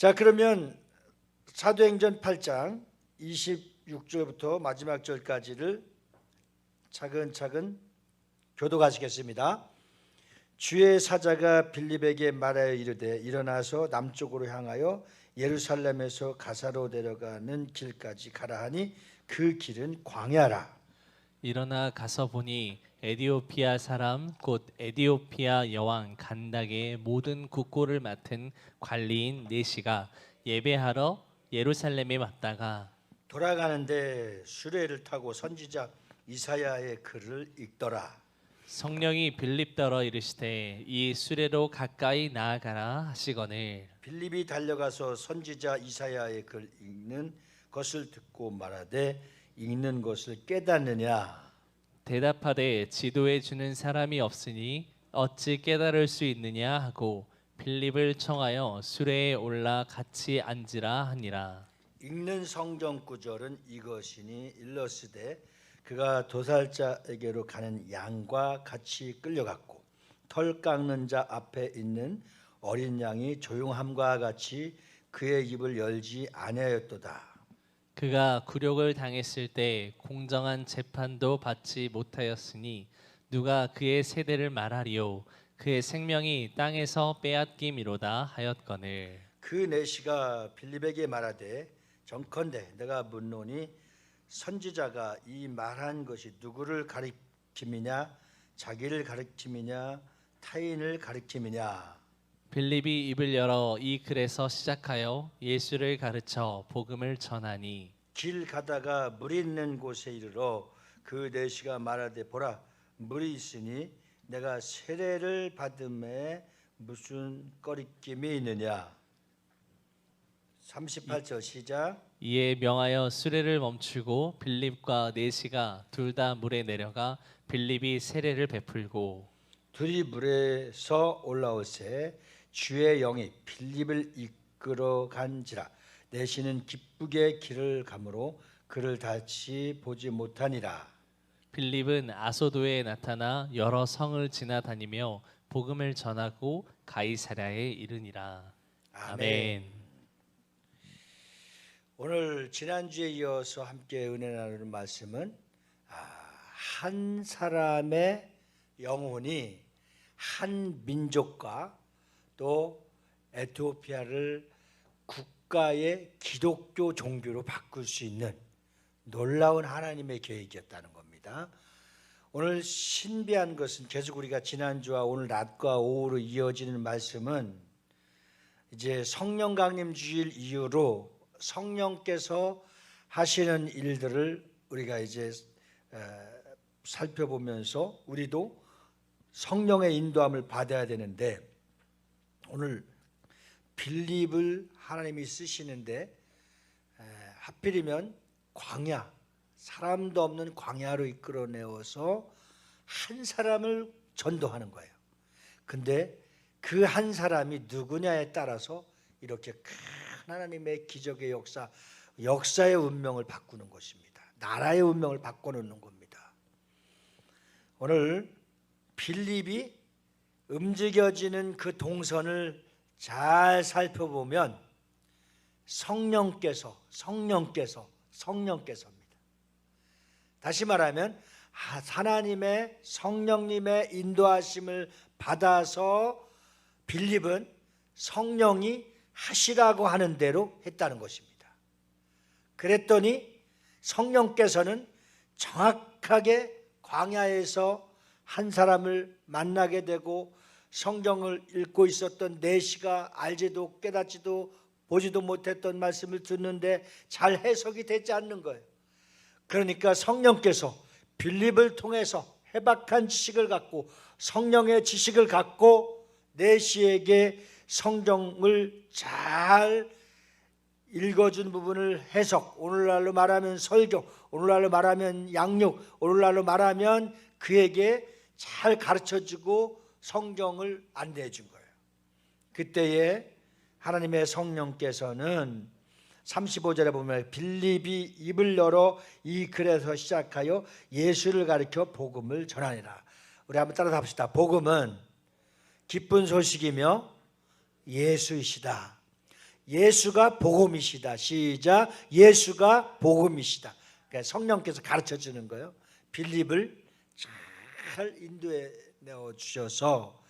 자, 그러면 사도행전 8장 26절부터 마지막 절까지를 차근차근 교독하시겠습니다. 주의 사자가 빌립에게 말하여 이르되 일어나서 남쪽으로 향하여 예루살렘에서 가사로 내려가는 길까지 가라 하니 그 길은 광야라. 일어나 가서 보니 에디오피아 사람 곧 에디오피아 여왕 간닥의 모든 국고를 맡은 관리인 네시가 예배하러 예루살렘에 왔다가 돌아가는데 수레를 타고 선지자 이사야의 글을 읽더라. 성령이 빌립더러 이르시되 이 수레로 가까이 나아가라 하시거늘 빌립이 달려가서 선지자 이사야의 글 읽는 것을 듣고 말하되 읽는 것을 깨닫느냐. 대답하되 지도해 주는 사람이 없으니 어찌 깨달을 수 있느냐 하고 빌립을 청하여 수레에 올라 같이 앉으라 하니라. 읽는 성경 구절은 이것이니 일러스되 그가 도살자에게로 가는 양과 같이 끌려갔고 털 깎는 자 앞에 있는 어린 양이 조용함과 같이 그의 입을 열지 아니하였도다. 그가 굴욕을 당했을 때 공정한 재판도 받지 못하였으니 누가 그의 세대를 말하리요. 그의 생명이 땅에서 빼앗김이로다 하였거늘. 그 내시가 빌립에게 말하되 정컨대 내가 묻노니 선지자가 이 말한 것이 누구를 가리킴이냐 자기를 가리킴이냐 타인을 가리킴이냐. 빌립이 입을 열어 이 글에서 시작하여 예수를 가르쳐 복음을 전하니 길 가다가 물이 있는 곳에 이르러 그 내시가 말하되 보라 물이 있으니 내가 세례를 받음에 무슨 꺼리낌이 있느냐. 38절 시작. 이에 명하여 수레를 멈추고 빌립과 네시가 둘 다 물에 내려가 빌립이 세례를 베풀고 둘이 물에서 올라오세 주의 영이 빌립을 이끌어 간지라. 내시는 기쁘게 길을 가므로 그를 다시 보지 못하니라. 빌립은 아소도에 나타나 여러 성을 지나다니며 복음을 전하고 가이사랴에 이르니라. 아멘. 오늘 지난주에 이어서 함께 은혜 나누는 말씀은 한 사람의 영혼이 한 민족과 또 에티오피아를 국가의 기독교 종교로 바꿀 수 있는 놀라운 하나님의 계획이었다는 겁니다. 오늘 신비한 것은 계속 우리가 지난주와 오늘 낮과 오후로 이어지는 말씀은 이제 성령 강림 주일 이후로 성령께서 하시는 일들을 우리가 이제 살펴보면서 우리도 성령의 인도함을 받아야 되는데 오늘 빌립을 하나님이 쓰시는데 하필이면 광야, 사람도 없는 광야로 이끌어내어서 한 사람을 전도하는 거예요. 근데 그 한 사람이 누구냐에 따라서 이렇게 큰 하나님의 기적의 역사의 운명을 바꾸는 것입니다. 나라의 운명을 바꿔놓는 겁니다. 오늘 빌립이 움직여지는 그 동선을 잘 살펴보면 성령께서입니다. 다시 말하면 하나님의 성령님의 인도하심을 받아서 빌립은 성령이 하시라고 하는 대로 했다는 것입니다. 그랬더니 성령께서는 정확하게 광야에서 한 사람을 만나게 되고 성경을 읽고 있었던 내시가 알지도 깨닫지도 보지도 못했던 말씀을 듣는데 잘 해석이 되지 않는 거예요. 그러니까 성령께서 빌립을 통해서 해박한 지식을 갖고 성령의 지식을 갖고 내시에게 성경을 잘 읽어준 부분을 해석, 오늘날로 말하면 설교, 오늘날로 말하면 양육, 오늘날로 말하면 그에게 잘 가르쳐주고 성경을 안내해 준 거예요. 그때에 하나님의 성령께서는 35절에 보면 빌립이 입을 열어 이 글에서 시작하여 예수를 가리켜 복음을 전하니라. 우리 한번 따라서 합시다. 복음은 기쁜 소식이며 예수이시다. 예수가 복음이시다. 시작. 예수가 복음이시다. 그러니까 성령께서 가르쳐 주는 거예요. 빌립을 잘 인도해 내어 주셔서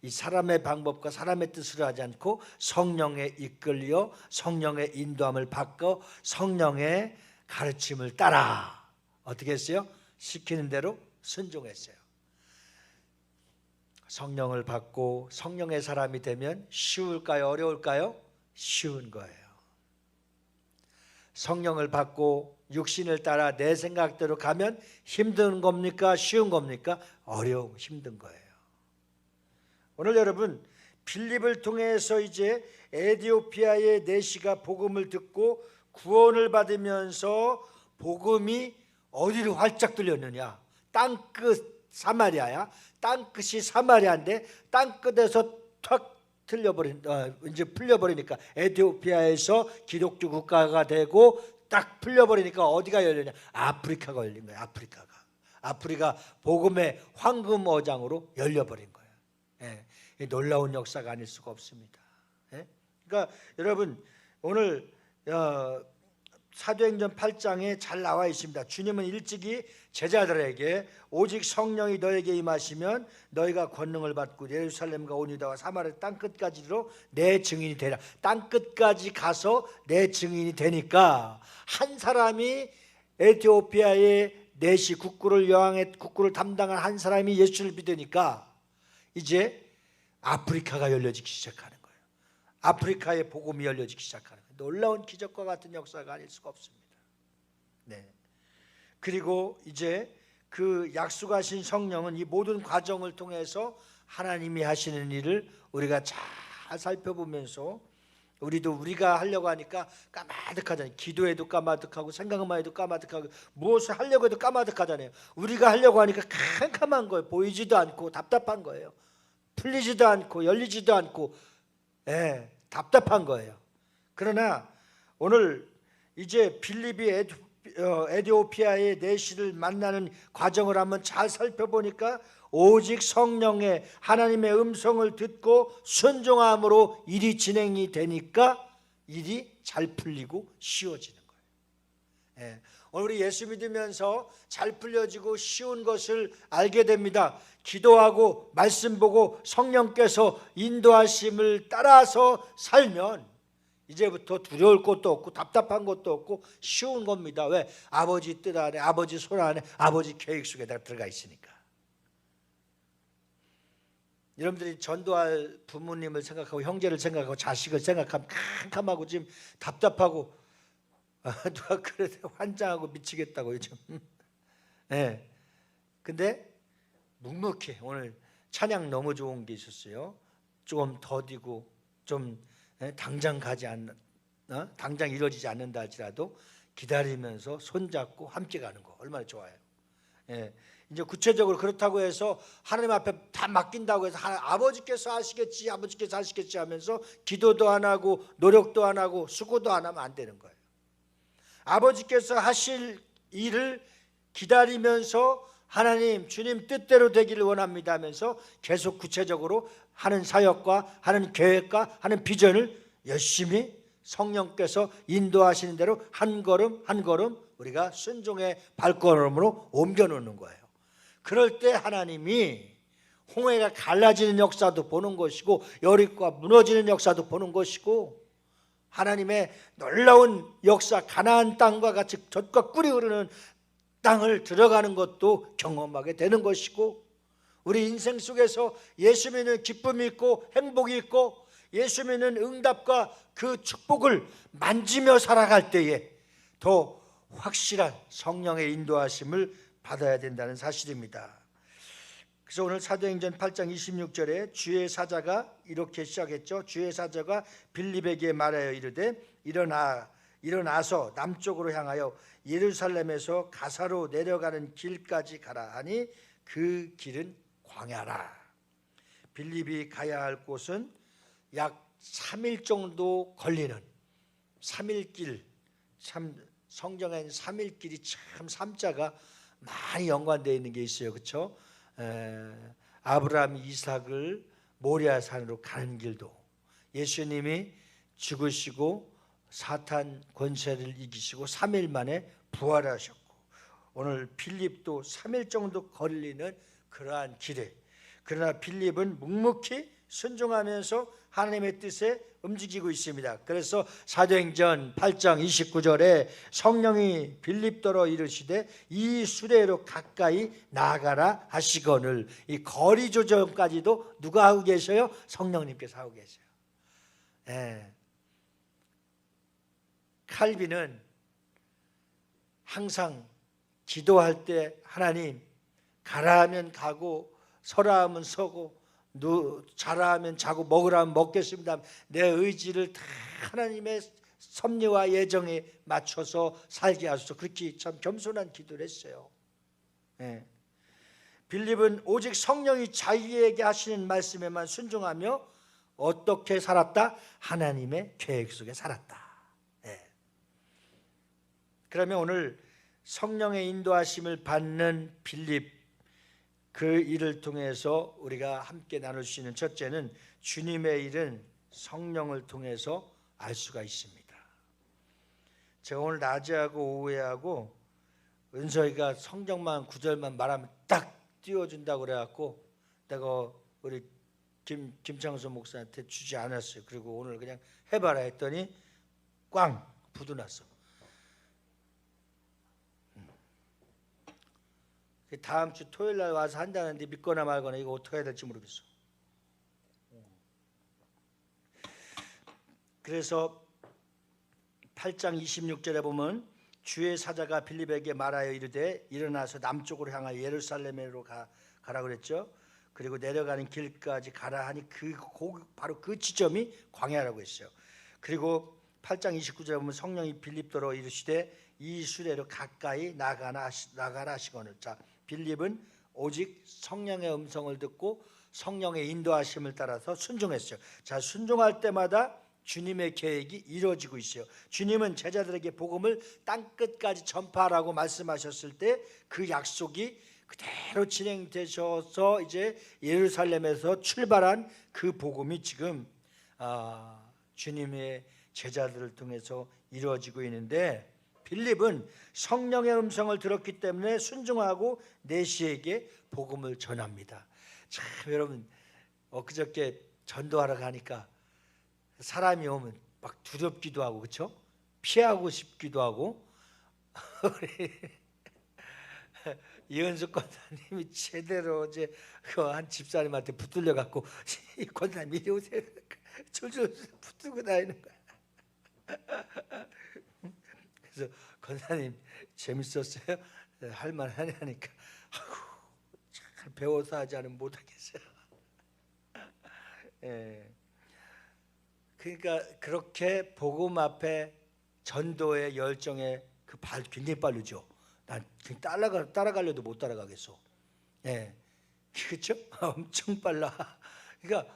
이 사람의 방법과 사람의 뜻으로 하지 않고 성령에 이끌려 성령의 인도함을 받고 성령의 가르침을 따라 어떻게 했어요? 시키는 대로 순종했어요. 성령을 받고 성령의 사람이 되면 쉬울까요? 어려울까요? 쉬운 거예요. 성령을 받고 육신을 따라 내 생각대로 가면 힘든 겁니까? 쉬운 겁니까? 어려운 힘든 거예요. 오늘 여러분 빌립을 통해서 이제 에디오피아의 내시가 복음을 듣고 구원을 받으면서 복음이 어디로 활짝 들렸느냐? 땅끝 사마리아야. 땅끝이 사마리아인데 땅끝에서 탁 이제 풀려버리니까 에티오피아에서 기독교 국가가 되고 딱 풀려버리니까 어디가 열리냐? 아프리카가 열린 거예요. 아프리카 복음의 황금 어장으로 열려버린 거예요. 예, 놀라운 역사가 아닐 수가 없습니다. 예? 그러니까 여러분 오늘 사도행전 8장에 잘 나와 있습니다. 주님은 일찍이 제자들에게 오직 성령이 너에게 임하시면 너희가 권능을 받고 예루살렘과 온 유다와 사마리아 땅끝까지로 내 증인이 되라. 땅끝까지 가서 내 증인이 되니까 한 사람이 에티오피아의 내시 국구를 담당한 한 사람이 예수를 믿으니까 이제 아프리카가 열려지기 시작하는 거예요. 아프리카의 복음이 열려지기 시작하는 거예요. 놀라운 기적과 같은 역사가 아닐 수가 없습니다. 네. 그리고 이제 그 약속하신 성령은 이 모든 과정을 통해서 하나님이 하시는 일을 우리가 잘 살펴보면서 우리가 하려고 하니까 까마득하잖아요. 기도해도 까마득하고 생각만 해도 까마득하고 무엇을 하려고 해도 까마득하잖아요. 우리가 하려고 하니까 캄캄한 거예요. 보이지도 않고 답답한 거예요. 풀리지도 않고 열리지도 않고 답답한 거예요. 그러나 오늘 이제 빌립이 에디오피아의 내시를 만나는 과정을 한번 잘 살펴보니까 오직 성령의 하나님의 음성을 듣고 순종함으로 일이 진행이 되니까 일이 잘 풀리고 쉬워지는 거예요. 오늘 우리 예수 믿으면서 잘 풀려지고 쉬운 것을 알게 됩니다. 기도하고 말씀 보고 성령께서 인도하심을 따라서 살면 이제부터 두려울 것도 없고 답답한 것도 없고 쉬운 겁니다. 왜? 아버지 뜻 안에, 아버지 손 안에, 아버지 계획 속에 들어가 있으니까. 여러분들이 전도할 부모님을 생각하고 형제를 생각하고 자식을 생각하면 캄캄하고 지금 답답하고 누가 그래도 환장하고 미치겠다고 요즘. 네. 근데 묵묵히 오늘 찬양 너무 좋은 게 있었어요. 조금 더디고 좀 당장 당장 이루어지지 않는다 할지라도 기다리면서 손잡고 함께 가는 거 얼마나 좋아요. 이제 구체적으로 그렇다고 해서 하나님 앞에 다 맡긴다고 해서 아버지께서 하시겠지 하면서 기도도 안 하고 노력도 안 하고 수고도 안 하면 안 되는 거예요. 아버지께서 하실 일을 기다리면서 하나님 주님 뜻대로 되기를 원합니다 하면서 계속 구체적으로 하는 사역과 하는 계획과 하는 비전을 열심히 성령께서 인도하시는 대로 한 걸음 한 걸음 우리가 순종의 발걸음으로 옮겨놓는 거예요. 그럴 때 하나님이 홍해가 갈라지는 역사도 보는 것이고 여리고가 무너지는 역사도 보는 것이고 하나님의 놀라운 역사 가나안 땅과 같이 젖과 꿀이 흐르는 땅을 들어가는 것도 경험하게 되는 것이고 우리 인생 속에서 예수 믿는 기쁨이 있고 행복이 있고 예수 믿는 응답과 그 축복을 만지며 살아갈 때에 더 확실한 성령의 인도하심을 받아야 된다는 사실입니다. 그래서 오늘 사도행전 8장 26절에 주의 사자가 이렇게 시작했죠. 주의 사자가 빌립에게 말하여 이르되 일어나서 남쪽으로 향하여 예루살렘에서 가사로 내려가는 길까지 가라 하니 그 길은 광야라. 빌립이 가야 할 곳은 약 3일 정도 걸리는 3일 길, 참 성경엔 3일 길이 참 삼자가 많이 연관되어 있는 게 있어요. 그렇죠? 아브라함 이삭을 모리아산으로 가는 길도 예수님이 죽으시고 사탄 권세를 이기시고 3일 만에 부활하셨고, 오늘 빌립도 3일 정도 걸리는 그러한 길에, 그러나 빌립은 묵묵히 순종하면서 하나님의 뜻에 움직이고 있습니다. 그래서 사도행전 8장 29절에 성령이 빌립더러 이르시되 이 수레로 가까이 나아가라 하시거늘, 이 거리 조정까지도 누가 하고 계셔요? 성령님께서 하고 계셔요. 예. 칼빈은 항상 기도할 때 하나님, 가라 하면 가고 서라 하면 서고 자라 하면 자고 먹으라 하면 먹겠습니다. 내 의지를 다 하나님의 섭리와 예정에 맞춰서 살게 하소서. 그렇게 참 겸손한 기도를 했어요. 예. 빌립은 오직 성령이 자기에게 하시는 말씀에만 순종하며 어떻게 살았다? 하나님의 계획 속에 살았다. 예. 그러면 오늘 성령의 인도하심을 받는 빌립, 그 일을 통해서 우리가 함께 나눌 수 있는 첫째는 주님의 일은 성령을 통해서 알 수가 있습니다. 제가 오늘 낮에하고 오후에하고 은서이가 성경만 구절만 말하면 딱 띄워준다고 그래갖고 내가 우리 김창수 목사한테 주지 않았어요. 그리고 오늘 그냥 해봐라 했더니 꽝 부도났어. 다음 주 토요일 날 와서 한다는데 믿거나 말거나 이거 어떻게 해야 될지 모르겠어. 그래서 8장 26절에 보면 주의 사자가 빌립에게 말하여 이르되 일어나서 남쪽으로 향하여 예루살렘으로 가라 그랬죠. 그리고 내려가는 길까지 가라 하니 바로 그 지점이 광야라고 했어요. 그리고 8장 29절에 보면 성령이 빌립더러 이르시되 이 수레로 가까이 나가라 하시거늘. 자, 빌립은 오직 성령의 음성을 듣고 성령의 인도하심을 따라서 순종했어요. 자, 순종할 때마다 주님의 계획이 이루어지고 있어요. 주님은 제자들에게 복음을 땅끝까지 전파하라고 말씀하셨을 때 그 약속이 그대로 진행되셔서 이제 예루살렘에서 출발한 그 복음이 지금 주님의 제자들을 통해서 이루어지고 있는데, 빌립은 성령의 음성을 들었기 때문에 순종하고 내시에게 복음을 전합니다. 참 여러분, 엊그저께 전도하러 가니까 사람이 오면 막 두렵기도 하고 그렇죠? 피하고 싶기도 하고 우리 이은숙 권사님이 제대로 이제 한 집사님한테 붙들려 갖고 권사님 이리 오세요. 줄줄 붙들고 다니는 거야. 그래서 권사님 재밌었어요? 할만하네 하니까 잘 배워서 하지 않으면 못하겠어요. 예. 그러니까 그렇게 복음 앞에 전도의 열정에 그 발 굉장히 빠르죠. 난 따라가려도 못 따라가겠어. 예, 그렇죠? 엄청 빨라. 그러니까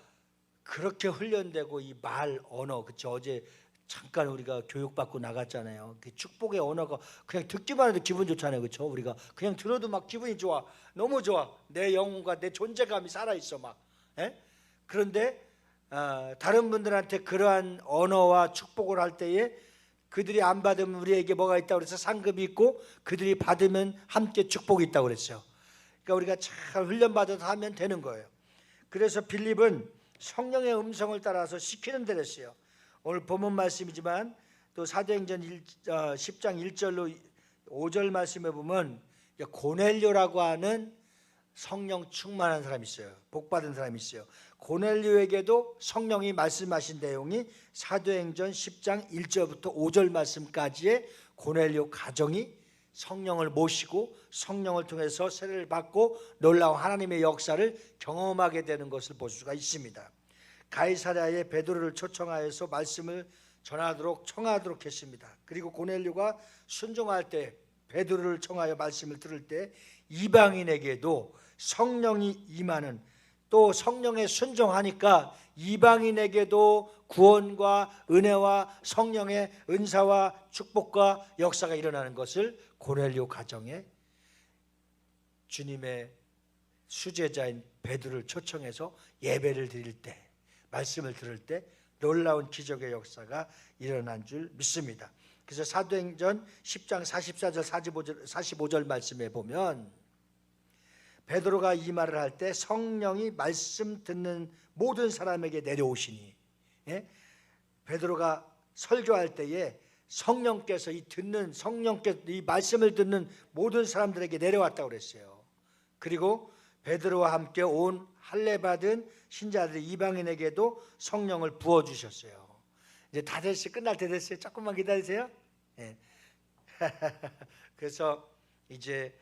그렇게 훈련되고 이 말 언어, 그렇죠? 어제 잠깐 우리가 교육받고 나갔잖아요. 그 축복의 언어가 그냥 듣기만 해도 기분 좋잖아요, 그렇죠? 우리가 그냥 들어도 막 기분이 좋아, 너무 좋아. 내 영혼과 내 존재감이 살아 있어 막. 예? 그런데 다른 분들한테 그러한 언어와 축복을 할 때에 그들이 안 받으면 우리에게 뭐가 있다고 그래서 상급이 있고 그들이 받으면 함께 축복이 있다고 그랬어요. 그러니까 우리가 잘 훈련받아서 하면 되는 거예요. 그래서 빌립은 성령의 음성을 따라서 시키는 대로 했어요. 오늘 본문 말씀이지만 또 사도행전 10장 1절로 5절 말씀에 보면 고넬료라고 하는 성령 충만한 사람이 있어요. 복받은 사람이 있어요. 고넬료에게도 성령이 말씀하신 내용이 사도행전 10장 1절부터 5절 말씀까지의 고넬료 가정이 성령을 모시고 성령을 통해서 세례를 받고 놀라운 하나님의 역사를 경험하게 되는 것을 볼 수가 있습니다. 가이사랴에 베드로를 초청하여서 말씀을 전하도록 청하도록 했습니다. 그리고 고넬료가 순종할 때 베드로를 청하여 말씀을 들을 때 이방인에게도 성령이 임하는, 또 성령에 순종하니까 이방인에게도 구원과 은혜와 성령의 은사와 축복과 역사가 일어나는 것을 고넬료 가정에 주님의 수제자인 베드로를 초청해서 예배를 드릴 때, 말씀을 들을 때 놀라운 기적의 역사가 일어난 줄 믿습니다. 그래서 사도행전 10장 44절 45절 말씀에 보면 베드로가 이 말을 할 때 성령이 말씀 듣는 모든 사람에게 내려오시니, 베드로가 설교할 때에 성령께서 이 말씀을 듣는 모든 사람들에게 내려왔다고 그랬어요. 그리고 베드로와 함께 온 할례 받은 신자들 이방인에게도 성령을 부어 주셨어요. 이제 다 됐어요. 끝날 때 됐어요. 조금만 기다리세요. 네. 그래서 이제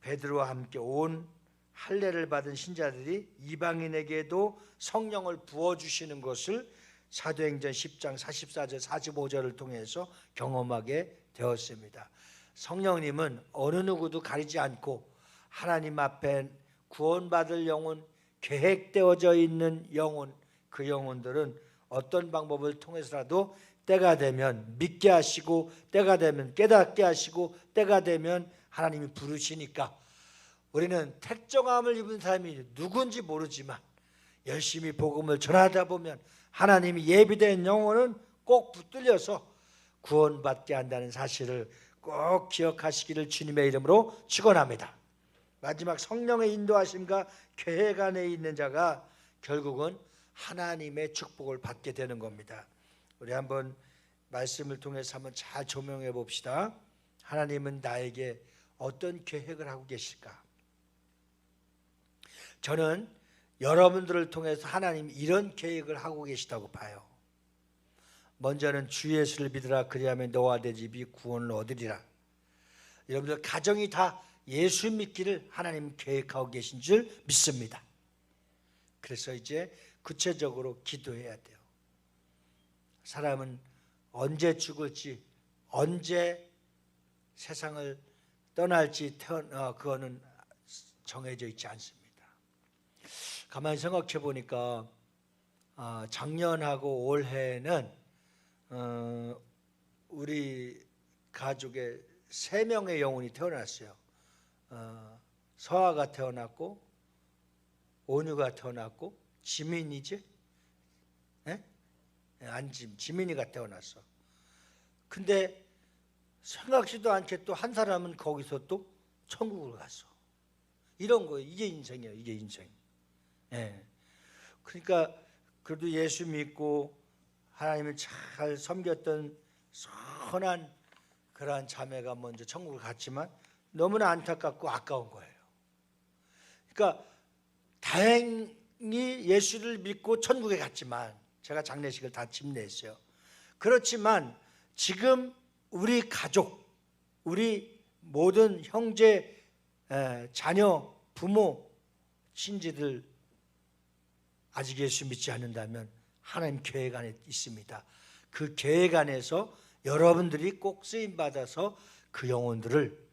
베드로와 함께 온 할례를 받은 신자들이 이방인에게도 성령을 부어 주시는 것을 사도행전 10장 44절 45절을 통해서 경험하게 되었습니다. 성령님은 어느 누구도 가리지 않고 하나님 앞에 구원받을 영혼, 계획되어져 있는 영혼, 그 영혼들은 어떤 방법을 통해서라도 때가 되면 믿게 하시고, 때가 되면 깨닫게 하시고, 때가 되면 하나님이 부르시니까 우리는 택정함을 입은 사람이 누군지 모르지만 열심히 복음을 전하다 보면 하나님이 예비된 영혼은 꼭 붙들려서 구원받게 한다는 사실을 꼭 기억하시기를 주님의 이름으로 축원합니다. 마지막 성령의 인도하심과 계획 안에 있는 자가 결국은 하나님의 축복을 받게 되는 겁니다. 우리 한번 말씀을 통해서 한번 잘 조명해 봅시다. 하나님은 나에게 어떤 계획을 하고 계실까? 저는 여러분들을 통해서 하나님이 이런 계획을 하고 계시다고 봐요. 먼저는 주 예수를 믿으라, 그리하면 너와 내 집이 구원을 얻으리라. 여러분들 가정이 다 예수 믿기를 하나님 계획하고 계신 줄 믿습니다. 그래서 이제 구체적으로 기도해야 돼요. 사람은 언제 죽을지, 언제 세상을 떠날지 그거는 정해져 있지 않습니다. 가만히 생각해 보니까 작년하고 올해는 우리 가족에 3명의 영혼이 태어났어요. 서아가 태어났고, 온유가 태어났고, 지민이지? 지민이가 태어났어. 근데 생각지도 않게 또 한 사람은 거기서 또 천국을 갔어. 이런 거예요. 이게 인생이에요. 이게 인생. 그러니까 그래도 예수 믿고 하나님을 잘 섬겼던 선한 그러한 자매가 먼저 천국을 갔지만 너무나 안타깝고 아까운 거예요. 그러니까 다행히 예수를 믿고 천국에 갔지만, 제가 장례식을 다 집례했어요. 그렇지만 지금 우리 가족, 우리 모든 형제, 자녀, 부모, 친지들 아직 예수 믿지 않는다면 하나님 계획 안에 있습니다. 그 계획 안에서 여러분들이 꼭 쓰임받아서 그 영혼들을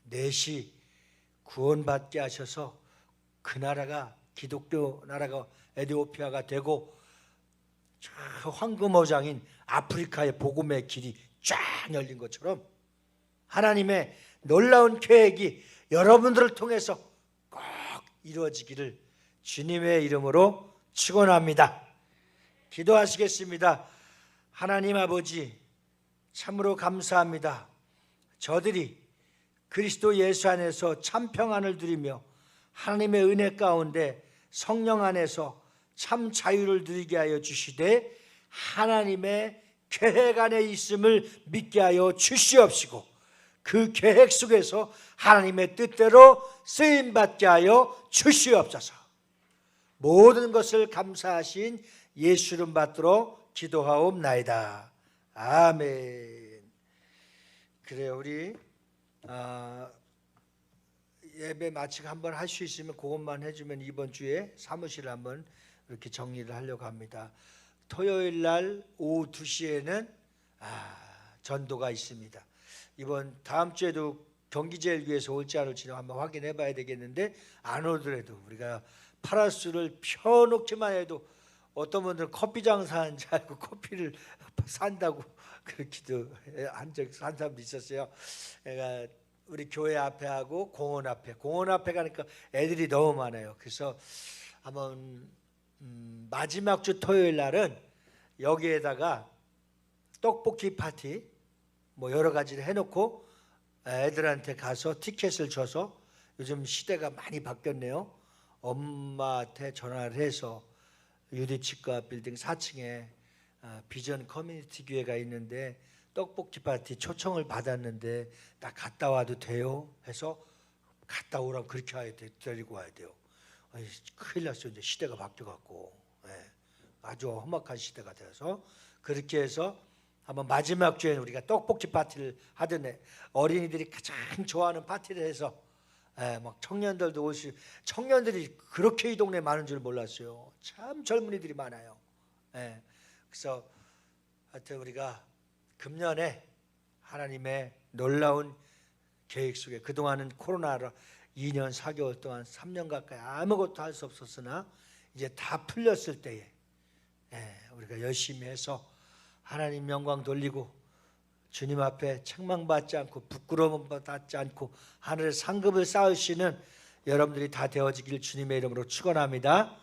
내시 구원받게 하셔서 그 나라가 기독교 나라가 에티오피아가 되고 황금어장인 아프리카의 복음의 길이 쫙 열린 것처럼 하나님의 놀라운 계획이 여러분들을 통해서 꼭 이루어지기를 주님의 이름으로 축원합니다. 기도하시겠습니다. 하나님 아버지, 참으로 감사합니다. 저들이 그리스도 예수 안에서 참 평안을 누리며 하나님의 은혜 가운데 성령 안에서 참 자유를 누리게 하여 주시되 하나님의 계획 안에 있음을 믿게 하여 주시옵시고, 그 계획 속에서 하나님의 뜻대로 쓰임받게 하여 주시옵소서. 모든 것을 감사하신 예수 이름 받들어 기도하옵나이다. 아멘. 그래요. 우리 예배 마치고 한번 할 수 있으면 그것만 해주면 이번 주에 사무실을 한번 이렇게 정리를 하려고 합니다. 토요일 날 오후 2시에는 전도가 있습니다. 이번 다음 주에도 경기제일교회에서 올지 안 올지는 한번 확인해 봐야 되겠는데, 안 오더라도 우리가 파라수를 펴놓기만 해도 어떤 분들은 커피 장사하는 줄 알고 커피를 산다고 그렇게도 한 사람도 있었어요. 그러니까 우리 교회 앞에 하고 공원 앞에 가니까 애들이 너무 많아요. 그래서 한번 마지막 주 토요일 날은 여기에다가 떡볶이 파티 뭐 여러 가지를 해놓고 애들한테 가서 티켓을 줘서, 요즘 시대가 많이 바뀌었네요. 엄마한테 전화를 해서 유디치과 빌딩 4층에 비전 커뮤니티 교회가 있는데 떡볶이 파티 초청을 받았는데 나 갔다 와도 돼요? 해서 갔다 오라고 그렇게 와야 돼, 데리고 와야 돼요. 아니, 큰일 났어. 이제 시대가 바뀌어갖고 아주 험악한 시대가 돼서 그렇게 해서 한번 마지막 주에 우리가 떡볶이 파티를 하던 어린이들이 가장 좋아하는 파티를 해서 막 청년들도 오시, 청년들이 그렇게 이 동네에 많은 줄 몰랐어요. 참 젊은이들이 많아요. 그래서 하여튼 우리가 금년에 하나님의 놀라운 계획 속에, 그동안은 코로나로 2년 4개월 동안 3년 가까이 아무것도 할 수 없었으나 이제 다 풀렸을 때에 우리가 열심히 해서 하나님 영광 돌리고 주님 앞에 책망받지 않고 부끄러움 받지 않고 하늘의 상급을 쌓으시는 여러분들이 다 되어지길 주님의 이름으로 축원합니다.